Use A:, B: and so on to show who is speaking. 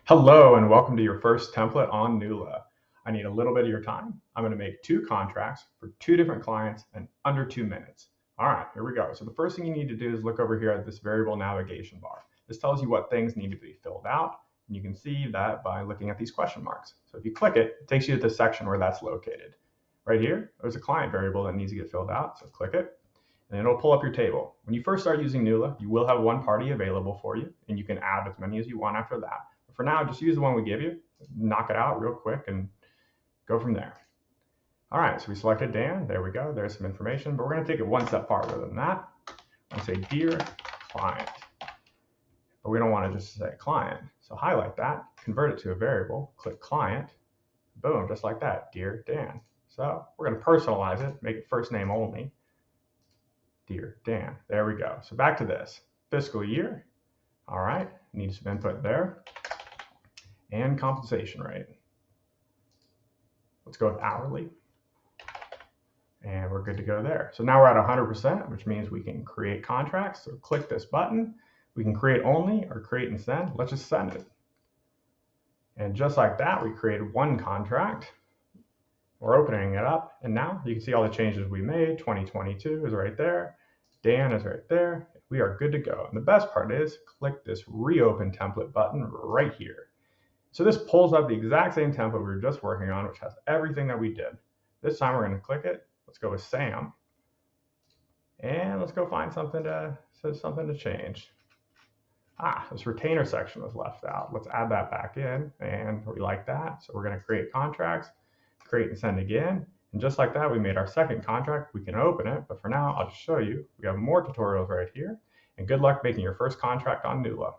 A: Hello and welcome to your first template on Knuula. I need a little bit of your time. I'm going to make two contracts for two different clients in under 2 minutes. All right, here we go. So the first thing you need to do is look over here at this variable navigation bar. This tells you what things need to be filled out, and you can see that by looking at these question marks. So if you click it, it takes you to the section where that's located. Right here, there's a client variable that needs to get filled out, so click it, and it'll pull up your table. When you first start using Knuula, you will have one party available for you, and you can add as many as you want after that. But for now, just use the one we give you, knock it out real quick, and go from there. All right, so we selected Dan. There we go. There's some information, but we're going to take it one step farther than that. I'm going to say Dear Client, but we don't want to just say client. So highlight that, convert it to a variable, click Client, boom, just like that, Dear Dan. So we're going to personalize it, make it first name only. Dear Dan. There we go. So back to this. Fiscal year. All right. Need some input there. And compensation rate. Let's go with hourly. And we're good to go there. So now we're at 100%, which means we can create contracts. So click this button. We can create only or create and send. Let's just send it. And just like that, we created one contract. We're opening it up, and now you can see all the changes we made. 2022 is right there. Dan is right there. We are good to go. And the best part is click this reopen template button right here. So this pulls up the exact same template we were just working on, which has everything that we did. This time we're going to click it. Let's go with Sam. And let's go find something to change. This retainer section was left out. Let's add that back in, and we like that. So we're going to create contracts, create and send again. And just like that, we made our second contract. We can open it, but for now, I'll just show you. We have more tutorials right here. And good luck making your first contract on Knuula.